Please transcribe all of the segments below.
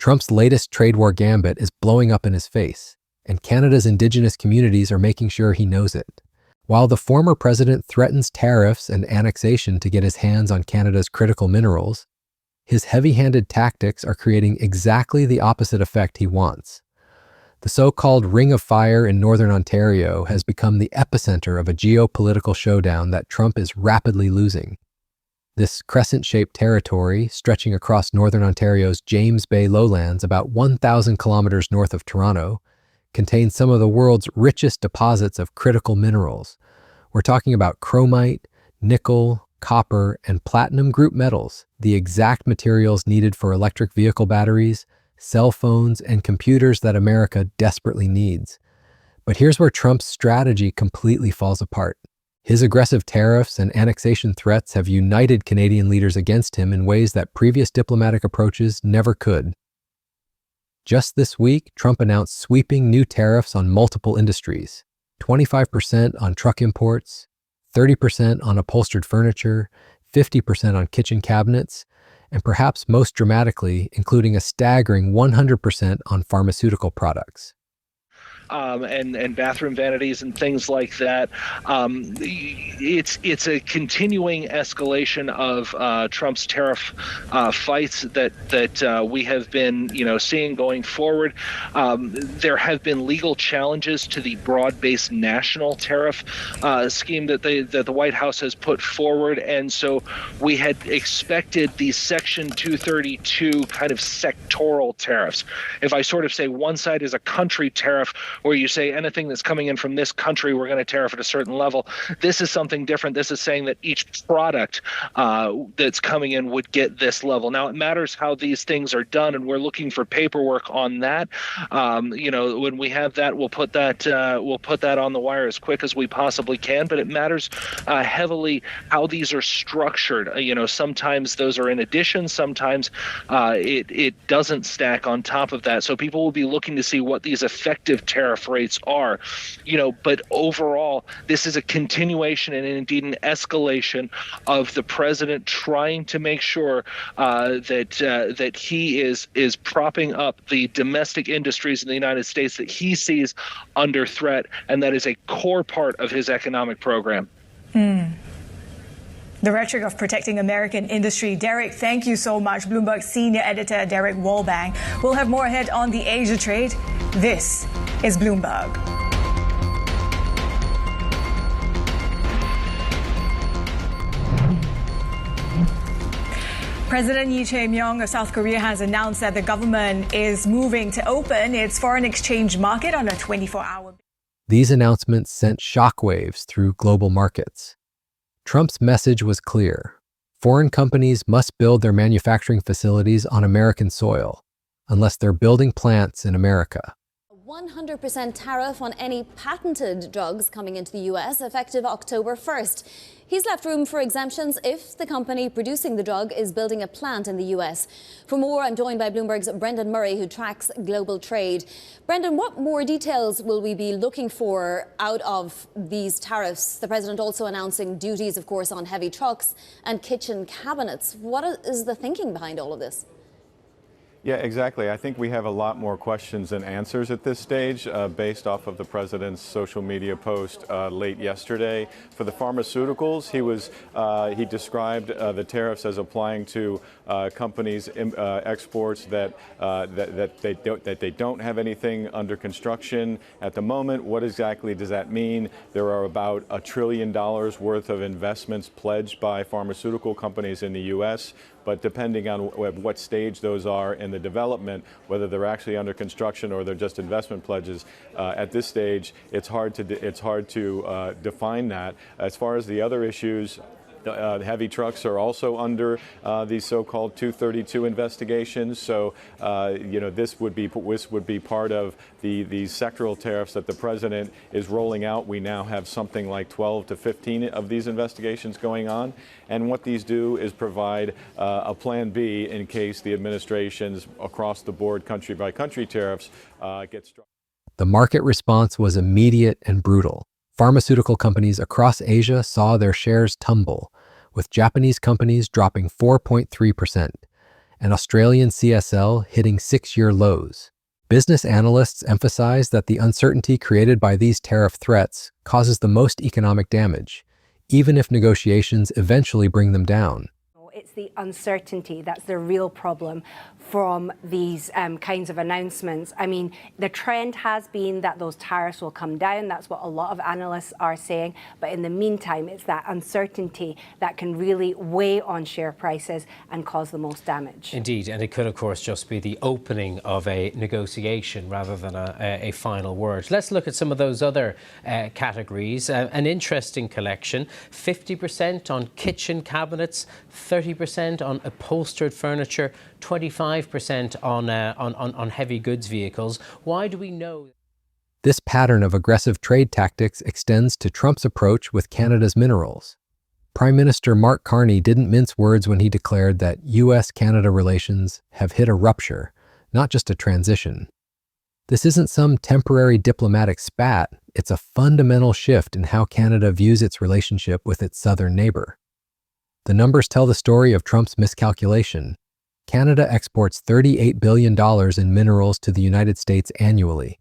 Trump's latest trade war gambit is blowing up in his face, and Canada's indigenous communities are making sure he knows it. While the former president threatens tariffs and annexation to get his hands on Canada's critical minerals, his heavy-handed tactics are creating exactly the opposite effect he wants. The so-called Ring of Fire in northern Ontario has become the epicenter of a geopolitical showdown that Trump is rapidly losing. This crescent-shaped territory, stretching across northern Ontario's James Bay lowlands about 1,000 kilometers north of Toronto, contains some of the world's richest deposits of critical minerals. We're talking about chromite, nickel, copper, and platinum group metals, the exact materials needed for electric vehicle batteries, cell phones, and computers that America desperately needs. But here's where Trump's strategy completely falls apart. His aggressive tariffs and annexation threats have united Canadian leaders against him in ways that previous diplomatic approaches never could. Just this week, Trump announced sweeping new tariffs on multiple industries: 25% on truck imports, 30% on upholstered furniture, 50% on kitchen cabinets, and perhaps most dramatically, including a staggering 100% on pharmaceutical products. And bathroom vanities and things like that. It's a continuing escalation of Trump's tariff fights that we have been seeing going forward. There have been legal challenges to the broad-based national tariff scheme that the White House has put forward, and so we had expected the Section 232 kind of sectoral tariffs. If I sort of say one side is a country tariff, where you say anything that's coming in from this country, we're going to tariff at a certain level. This is something different. This is saying that each product that's coming in would get this level. Now, it matters how these things are done, and we're looking for paperwork on that. When we have that, we'll put that on the wire as quick as we possibly can. But it matters heavily how these are structured. Sometimes those are in addition. Sometimes it doesn't stack on top of that. So people will be looking to see what these effective tariff rates are, but overall, this is a continuation and indeed an escalation of the president trying to make sure that he is propping up the domestic industries in the United States that he sees under threat, and that is a core part of his economic program. The rhetoric of protecting American industry. Derek, thank you so much. Bloomberg senior editor Derek Wallbank. We'll have more ahead on the Asia trade. This is Bloomberg. President Lee Jae-myung of South Korea has announced that the government is moving to open its foreign exchange market on a 24-hour. These announcements sent shockwaves through global markets. Trump's message was clear. Foreign companies must build their manufacturing facilities on American soil, unless they're building plants in America. 100% tariff on any patented drugs coming into the U.S. effective October 1st. He's left room for exemptions if the company producing the drug is building a plant in the U.S. For more, I'm joined by Bloomberg's Brendan Murray, who tracks global trade. Brendan, what more details will we be looking for out of these tariffs? The president also announcing duties, of course, on heavy trucks and kitchen cabinets. What is the thinking behind all of this? Yeah, exactly. I think we have a lot more questions than answers at this stage based off of the president's social media post late yesterday. For the pharmaceuticals, he described the tariffs as applying to companies' exports that they don't have anything under construction at the moment. What exactly does that mean? There are about $1 trillion worth of investments pledged by pharmaceutical companies in the U.S., but depending on what stage those are in the development, whether they're actually under construction or they're just investment pledges, at this stage, it's hard to define that. As far as the other issues, heavy trucks are also under these so-called 232 investigations. So, this would be part of these sectoral tariffs that the president is rolling out. We now have something like 12 to 15 of these investigations going on. And what these do is provide a plan B in case the administration's across-the-board, country-by-country tariffs get struck. The market response was immediate and brutal. Pharmaceutical companies across Asia saw their shares tumble, with Japanese companies dropping 4.3%, and Australian CSL hitting 6-year lows. Business analysts emphasize that the uncertainty created by these tariff threats causes the most economic damage, even if negotiations eventually bring them down. It's the uncertainty that's the real problem from these kinds of announcements. I mean, the trend has been that those tariffs will come down. That's what a lot of analysts are saying. But in the meantime, it's that uncertainty that can really weigh on share prices and cause the most damage. Indeed, and it could, of course, just be the opening of a negotiation rather than a final word. Let's look at some of those other categories. An interesting collection: 50% on kitchen cabinets, 30% on upholstered furniture, 25% on heavy goods vehicles. Why do we know? This pattern of aggressive trade tactics extends to Trump's approach with Canada's minerals. Prime Minister Mark Carney didn't mince words when he declared that U.S.-Canada relations have hit a rupture, not just a transition. This isn't some temporary diplomatic spat, it's a fundamental shift in how Canada views its relationship with its southern neighbor. The numbers tell the story of Trump's miscalculation. Canada exports $38 billion in minerals to the United States annually.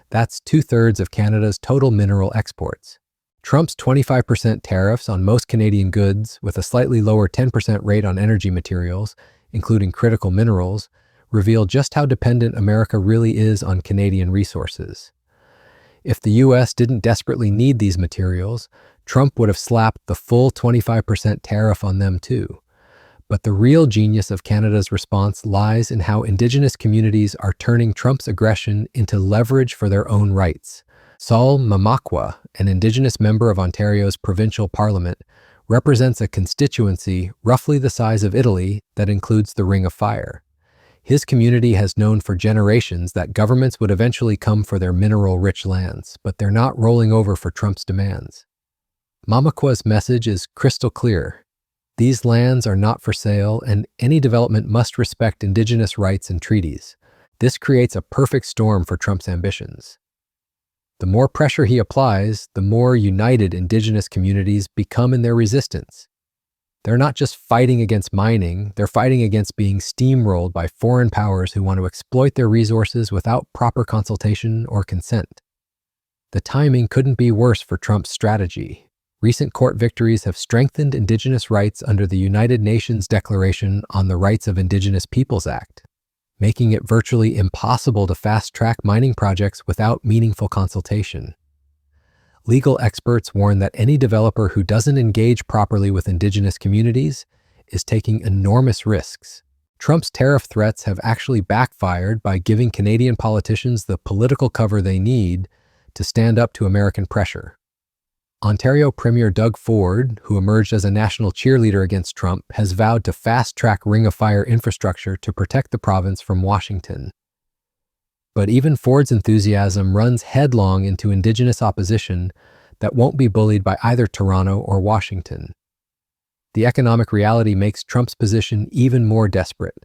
That's 2/3 of Canada's total mineral exports. Trump's 25% tariffs on most Canadian goods, with a slightly lower 10% rate on energy materials, including critical minerals, reveal just how dependent America really is on Canadian resources. If the U.S. didn't desperately need these materials, Trump would have slapped the full 25% tariff on them too. But the real genius of Canada's response lies in how Indigenous communities are turning Trump's aggression into leverage for their own rights. Saul Mamakwa, an Indigenous member of Ontario's provincial parliament, represents a constituency roughly the size of Italy that includes the Ring of Fire. His community has known for generations that governments would eventually come for their mineral-rich lands, but they're not rolling over for Trump's demands. Mamakwa's message is crystal clear. These lands are not for sale, and any development must respect Indigenous rights and treaties. This creates a perfect storm for Trump's ambitions. The more pressure he applies, the more united Indigenous communities become in their resistance. They're not just fighting against mining, they're fighting against being steamrolled by foreign powers who want to exploit their resources without proper consultation or consent. The timing couldn't be worse for Trump's strategy. Recent court victories have strengthened Indigenous rights under the United Nations Declaration on the Rights of Indigenous Peoples Act, making it virtually impossible to fast-track mining projects without meaningful consultation. Legal experts warn that any developer who doesn't engage properly with Indigenous communities is taking enormous risks. Trump's tariff threats have actually backfired by giving Canadian politicians the political cover they need to stand up to American pressure. Ontario Premier Doug Ford, who emerged as a national cheerleader against Trump, has vowed to fast-track Ring of Fire infrastructure to protect the province from Washington. But even Ford's enthusiasm runs headlong into Indigenous opposition that won't be bullied by either Toronto or Washington. The economic reality makes Trump's position even more desperate.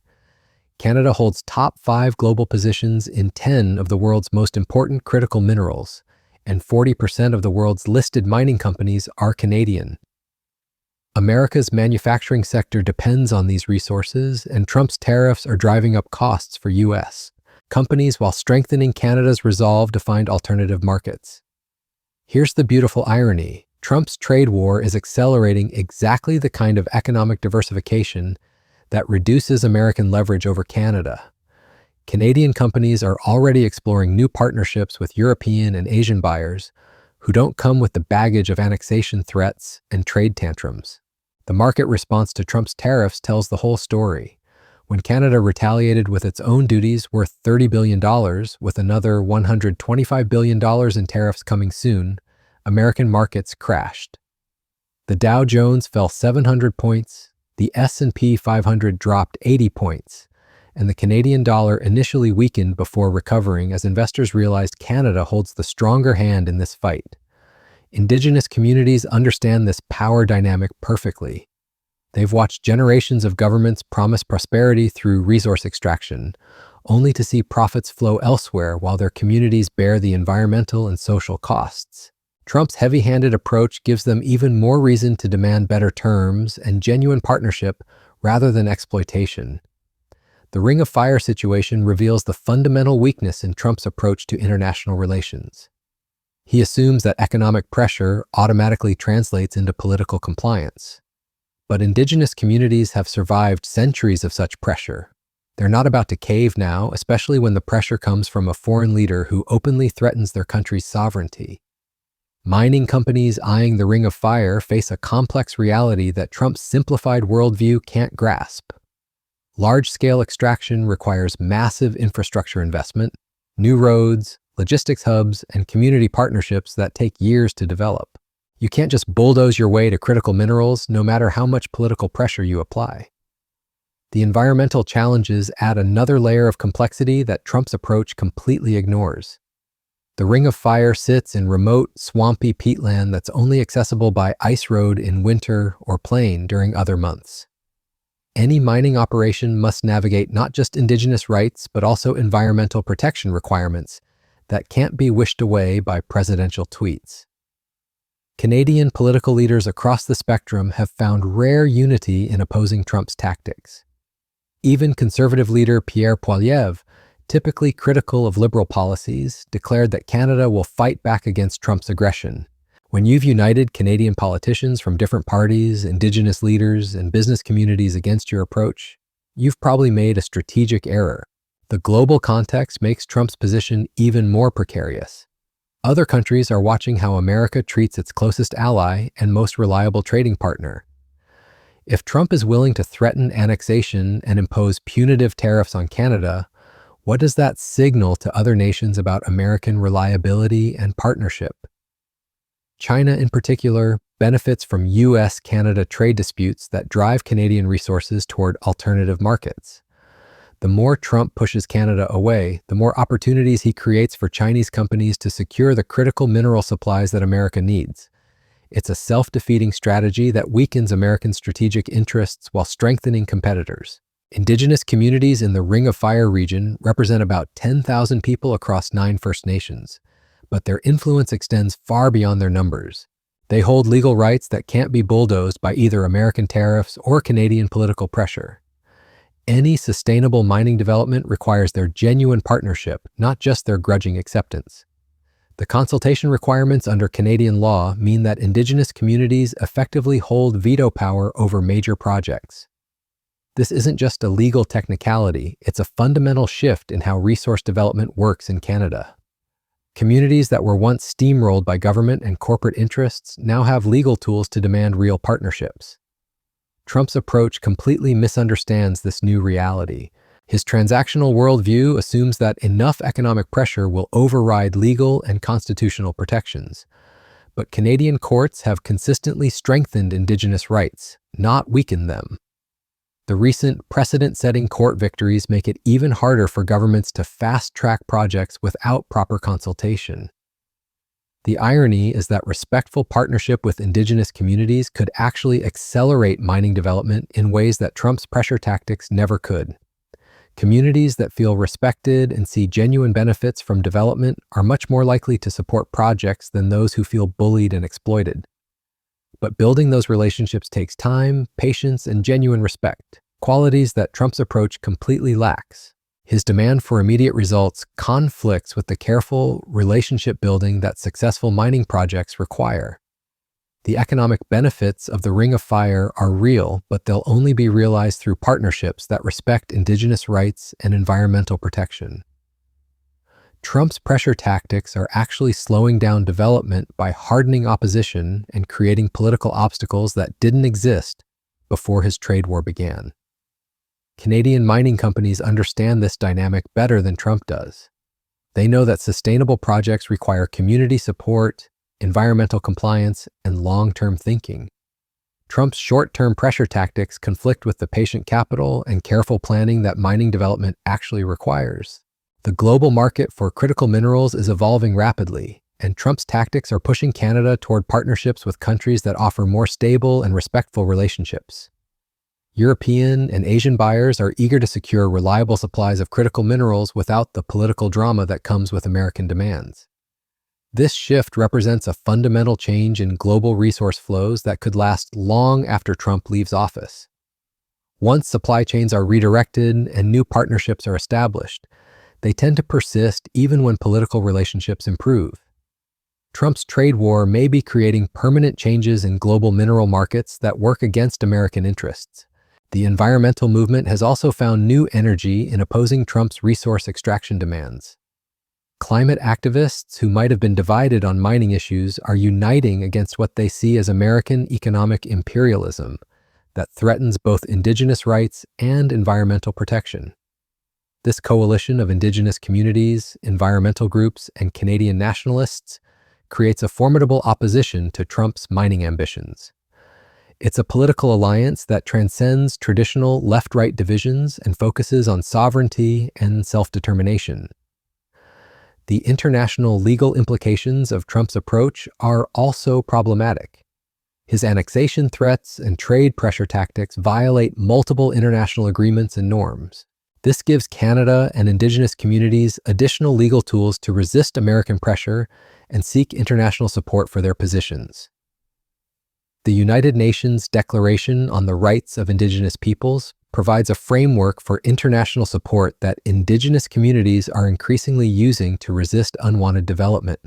Canada holds top 5 global positions in 10 of the world's most important critical minerals, and 40% of the world's listed mining companies are Canadian. America's manufacturing sector depends on these resources, and Trump's tariffs are driving up costs for U.S. companies while strengthening Canada's resolve to find alternative markets. Here's the beautiful irony. Trump's trade war is accelerating exactly the kind of economic diversification that reduces American leverage over Canada. Canadian companies are already exploring new partnerships with European and Asian buyers who don't come with the baggage of annexation threats and trade tantrums. The market response to Trump's tariffs tells the whole story. When Canada retaliated with its own duties worth $30 billion, with another $125 billion in tariffs coming soon, American markets crashed. The Dow Jones fell 700 points, the S&P 500 dropped 80 points, and the Canadian dollar initially weakened before recovering as investors realized Canada holds the stronger hand in this fight. Indigenous communities understand this power dynamic perfectly. They've watched generations of governments promise prosperity through resource extraction, only to see profits flow elsewhere while their communities bear the environmental and social costs. Trump's heavy-handed approach gives them even more reason to demand better terms and genuine partnership rather than exploitation. The Ring of Fire situation reveals the fundamental weakness in Trump's approach to international relations. He assumes that economic pressure automatically translates into political compliance. But indigenous communities have survived centuries of such pressure. They're not about to cave now, especially when the pressure comes from a foreign leader who openly threatens their country's sovereignty. Mining companies eyeing the Ring of Fire face a complex reality that Trump's simplified worldview can't grasp. Large-scale extraction requires massive infrastructure investment, new roads, logistics hubs, and community partnerships that take years to develop. You can't just bulldoze your way to critical minerals, no matter how much political pressure you apply. The environmental challenges add another layer of complexity that Trump's approach completely ignores. The Ring of Fire sits in remote, swampy peatland that's only accessible by ice road in winter or plane during other months. Any mining operation must navigate not just indigenous rights, but also environmental protection requirements that can't be wished away by presidential tweets. Canadian political leaders across the spectrum have found rare unity in opposing Trump's tactics. Even conservative leader Pierre Poilievre, typically critical of liberal policies, declared that Canada will fight back against Trump's aggression. When you've united Canadian politicians from different parties, indigenous leaders, and business communities against your approach, you've probably made a strategic error. The global context makes Trump's position even more precarious. Other countries are watching how America treats its closest ally and most reliable trading partner. If Trump is willing to threaten annexation and impose punitive tariffs on Canada, what does that signal to other nations about American reliability and partnership? China, in particular, benefits from U.S.-Canada trade disputes that drive Canadian resources toward alternative markets. The more Trump pushes Canada away, the more opportunities he creates for Chinese companies to secure the critical mineral supplies that America needs. It's a self-defeating strategy that weakens American strategic interests while strengthening competitors. Indigenous communities in the Ring of Fire region represent about 10,000 people across 9 First Nations, but their influence extends far beyond their numbers. They hold legal rights that can't be bulldozed by either American tariffs or Canadian political pressure. Any sustainable mining development requires their genuine partnership, not just their grudging acceptance. The consultation requirements under Canadian law mean that Indigenous communities effectively hold veto power over major projects. This isn't just a legal technicality, it's a fundamental shift in how resource development works in Canada. Communities that were once steamrolled by government and corporate interests now have legal tools to demand real partnerships. Trump's approach completely misunderstands this new reality. His transactional worldview assumes that enough economic pressure will override legal and constitutional protections. But Canadian courts have consistently strengthened Indigenous rights, not weakened them. The recent precedent-setting court victories make it even harder for governments to fast-track projects without proper consultation. The irony is that respectful partnership with Indigenous communities could actually accelerate mining development in ways that Trump's pressure tactics never could. Communities that feel respected and see genuine benefits from development are much more likely to support projects than those who feel bullied and exploited. But building those relationships takes time, patience, and genuine respect, qualities that Trump's approach completely lacks. His demand for immediate results conflicts with the careful relationship building that successful mining projects require. The economic benefits of the Ring of Fire are real, but they'll only be realized through partnerships that respect Indigenous rights and environmental protection. Trump's pressure tactics are actually slowing down development by hardening opposition and creating political obstacles that didn't exist before his trade war began. Canadian mining companies understand this dynamic better than Trump does. They know that sustainable projects require community support, environmental compliance, and long-term thinking. Trump's short-term pressure tactics conflict with the patient capital and careful planning that mining development actually requires. The global market for critical minerals is evolving rapidly, and Trump's tactics are pushing Canada toward partnerships with countries that offer more stable and respectful relationships. European and Asian buyers are eager to secure reliable supplies of critical minerals without the political drama that comes with American demands. This shift represents a fundamental change in global resource flows that could last long after Trump leaves office. Once supply chains are redirected and new partnerships are established, they tend to persist even when political relationships improve. Trump's trade war may be creating permanent changes in global mineral markets that work against American interests. The environmental movement has also found new energy in opposing Trump's resource extraction demands. Climate activists who might have been divided on mining issues are uniting against what they see as American economic imperialism that threatens both indigenous rights and environmental protection. This coalition of indigenous communities, environmental groups, and Canadian nationalists creates a formidable opposition to Trump's mining ambitions. It's a political alliance that transcends traditional left-right divisions and focuses on sovereignty and self-determination. The international legal implications of Trump's approach are also problematic. His annexation threats and trade pressure tactics violate multiple international agreements and norms. This gives Canada and Indigenous communities additional legal tools to resist American pressure and seek international support for their positions. The United Nations Declaration on the Rights of Indigenous Peoples provides a framework for international support that Indigenous communities are increasingly using to resist unwanted development.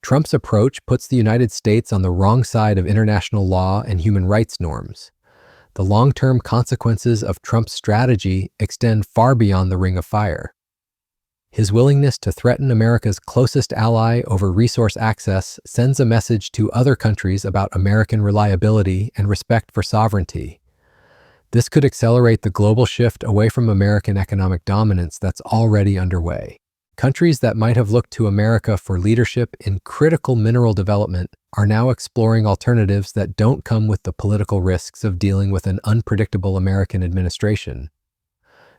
Trump's approach puts the United States on the wrong side of international law and human rights norms. The long-term consequences of Trump's strategy extend far beyond the Ring of Fire. His willingness to threaten America's closest ally over resource access sends a message to other countries about American reliability and respect for sovereignty. This could accelerate the global shift away from American economic dominance that's already underway. Countries that might have looked to America for leadership in critical mineral development are now exploring alternatives that don't come with the political risks of dealing with an unpredictable American administration.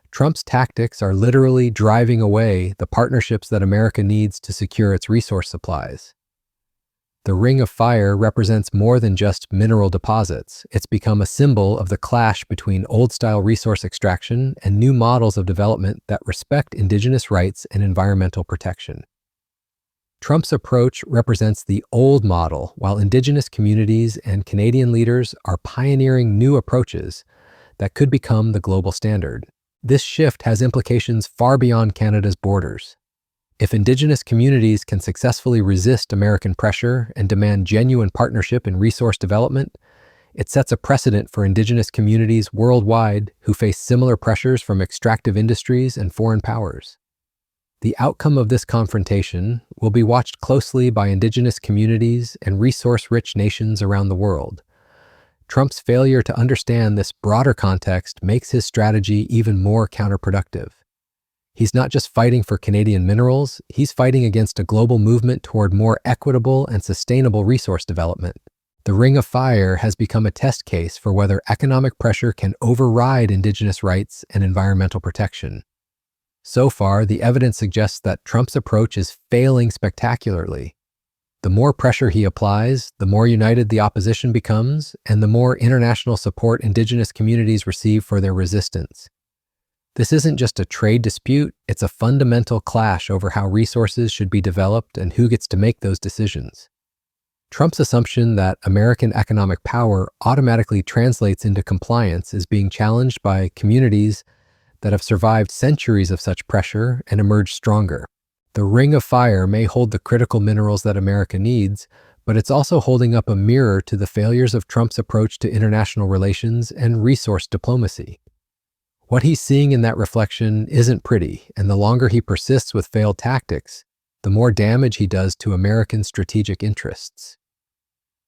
Trump's tactics are literally driving away the partnerships that America needs to secure its resource supplies. The Ring of Fire represents more than just mineral deposits. It's become a symbol of the clash between old-style resource extraction and new models of development that respect indigenous rights and environmental protection. Trump's approach represents the old model, while indigenous communities and Canadian leaders are pioneering new approaches that could become the global standard. This shift has implications far beyond Canada's borders. If indigenous communities can successfully resist American pressure and demand genuine partnership in resource development, it sets a precedent for indigenous communities worldwide who face similar pressures from extractive industries and foreign powers. The outcome of this confrontation will be watched closely by indigenous communities and resource-rich nations around the world. Trump's failure to understand this broader context makes his strategy even more counterproductive. He's not just fighting for Canadian minerals, he's fighting against a global movement toward more equitable and sustainable resource development. The Ring of Fire has become a test case for whether economic pressure can override indigenous rights and environmental protection. So far, the evidence suggests that Trump's approach is failing spectacularly. The more pressure he applies, the more united the opposition becomes, and the more international support indigenous communities receive for their resistance. This isn't just a trade dispute, it's a fundamental clash over how resources should be developed and who gets to make those decisions. Trump's assumption that American economic power automatically translates into compliance is being challenged by communities that have survived centuries of such pressure and emerged stronger. The Ring of Fire may hold the critical minerals that America needs, but it's also holding up a mirror to the failures of Trump's approach to international relations and resource diplomacy. What he's seeing in that reflection isn't pretty, and the longer he persists with failed tactics, the more damage he does to American strategic interests.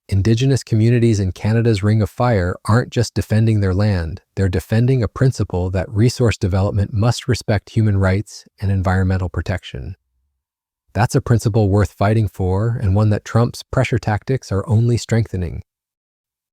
Indigenous communities in Canada's Ring of Fire aren't just defending their land, they're defending a principle that resource development must respect human rights and environmental protection. That's a principle worth fighting for, and one that Trump's pressure tactics are only strengthening.